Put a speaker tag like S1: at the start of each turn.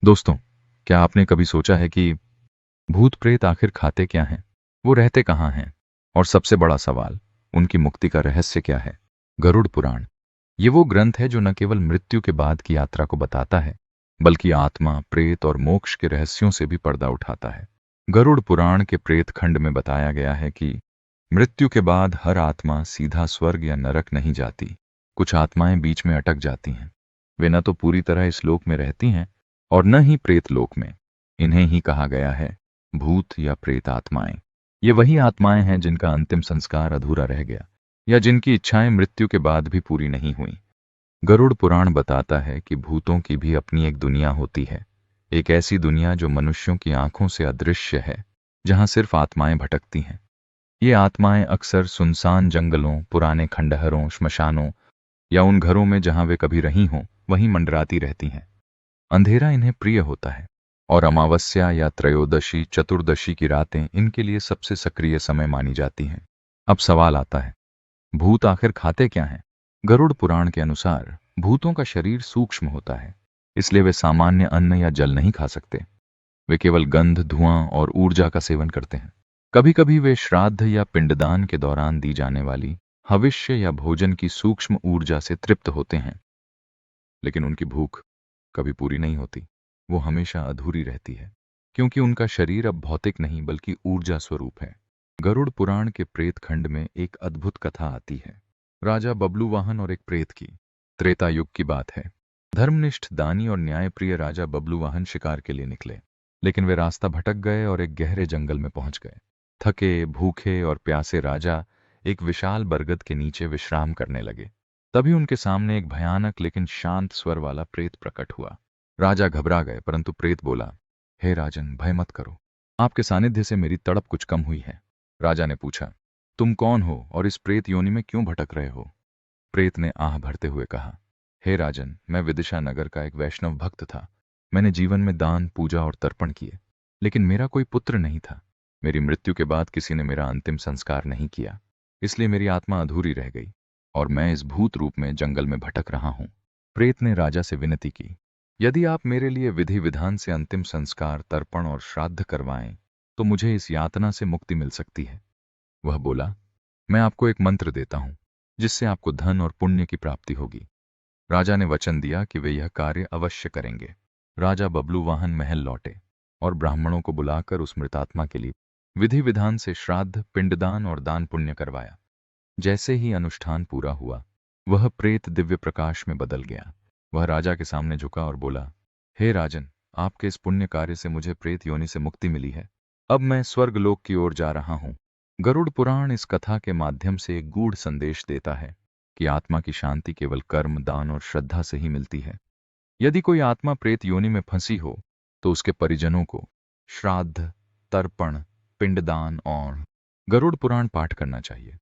S1: दोस्तों, क्या आपने कभी सोचा है कि भूत प्रेत आखिर खाते क्या हैं? वो रहते कहाँ हैं? और सबसे बड़ा सवाल, उनकी मुक्ति का रहस्य क्या है? गरुड़ पुराण ये वो ग्रंथ है जो न केवल मृत्यु के बाद की यात्रा को बताता है, बल्कि आत्मा, प्रेत और मोक्ष के रहस्यों से भी पर्दा उठाता है। गरुड़ पुराण के प्रेत खंड में बताया गया है कि मृत्यु के बाद हर आत्मा सीधा स्वर्ग या नरक नहीं जाती। कुछ आत्माएं बीच में अटक जाती हैं। वे न तो पूरी तरह इस लोक में रहती हैं और न ही प्रेत लोक में। इन्हें ही कहा गया है भूत या प्रेत आत्माएं। ये वही आत्माएं हैं जिनका अंतिम संस्कार अधूरा रह गया या जिनकी इच्छाएं मृत्यु के बाद भी पूरी नहीं हुई। गरुड़ पुराण बताता है कि भूतों की भी अपनी एक दुनिया होती है, एक ऐसी दुनिया जो मनुष्यों की आंखों से अदृश्य है, जहां सिर्फ आत्माएं भटकती हैं। ये आत्माएं अक्सर सुनसान जंगलों, पुराने खंडहरों, श्मशानों या उन घरों में जहां वे कभी रही हों, वहीं मंडराती रहती हैं। अंधेरा इन्हें प्रिय होता है और अमावस्या या त्रयोदशी, चतुर्दशी की रातें इनके लिए सबसे सक्रिय समय मानी जाती हैं। अब सवाल आता है, भूत आखिर खाते क्या हैं? गरुड़ पुराण के अनुसार भूतों का शरीर सूक्ष्म होता है, इसलिए वे सामान्य अन्न या जल नहीं खा सकते। वे केवल गंध, धुआं और ऊर्जा का सेवन करते हैं। कभी कभी वे श्राद्ध या पिंडदान के दौरान दी जाने वाली हविष्य या भोजन की सूक्ष्म ऊर्जा से तृप्त होते हैं, लेकिन उनकी भूख कभी पूरी नहीं होती। वो हमेशा अधूरी रहती है, क्योंकि उनका शरीर अब भौतिक नहीं बल्कि ऊर्जा स्वरूप है। गरुड़ पुराण के प्रेत खंड में एक अद्भुत कथा आती है, राजा बबलूवाहन और एक प्रेत की। त्रेता युग की बात है। धर्मनिष्ठ, दानी और न्यायप्रिय राजा बबलूवाहन शिकार के लिए निकले, लेकिन वे रास्ता भटक गए और एक गहरे जंगल में पहुंच गए। थके, भूखे और प्यासे राजा एक विशाल बरगद के नीचे विश्राम करने लगे। तभी उनके सामने एक भयानक लेकिन शांत स्वर वाला प्रेत प्रकट हुआ। राजा घबरा गए, परंतु प्रेत बोला, हे राजन, भय मत करो। आपके सानिध्य से मेरी तड़प कुछ कम हुई है। राजा ने पूछा, तुम कौन हो और इस प्रेत योनि में क्यों भटक रहे हो? प्रेत ने आह भरते हुए कहा, हे राजन, मैं विदिशा नगर का एक वैष्णव भक्त था। मैंने जीवन में दान, पूजा और तर्पण किए, लेकिन मेरा कोई पुत्र नहीं था। मेरी मृत्यु के बाद किसी ने मेरा अंतिम संस्कार नहीं किया, इसलिए मेरी आत्मा अधूरी रह गई और मैं इस भूत रूप में जंगल में भटक रहा हूं। प्रेत ने राजा से विनती की, यदि आप मेरे लिए विधि विधान से अंतिम संस्कार, तर्पण और श्राद्ध करवाएं, तो मुझे इस यातना से मुक्ति मिल सकती है। वह बोला, मैं आपको एक मंत्र देता हूं, जिससे आपको धन और पुण्य की प्राप्ति होगी। राजा ने वचन दिया कि वे यह कार्य अवश्य करेंगे। राजा बबलूवाहन महल लौटे और ब्राह्मणों को बुलाकर उस मृतात्मा के लिए विधि विधान से श्राद्ध, पिंडदान और दान पुण्य करवाया। जैसे ही अनुष्ठान पूरा हुआ, वह प्रेत दिव्य प्रकाश में बदल गया। वह राजा के सामने झुका और बोला, हे राजन, आपके इस पुण्य कार्य से मुझे प्रेत योनि से मुक्ति मिली है। अब मैं स्वर्गलोक की ओर जा रहा हूं। गरुड़ पुराण इस कथा के माध्यम से एक गूढ़ संदेश देता है कि आत्मा की शांति केवल कर्म, दान और श्रद्धा से ही मिलती है। यदि कोई आत्मा प्रेत योनि में फंसी हो, तो उसके परिजनों को श्राद्ध, तर्पण, पिंडदान और गरुड़ पुराण पाठ करना चाहिए।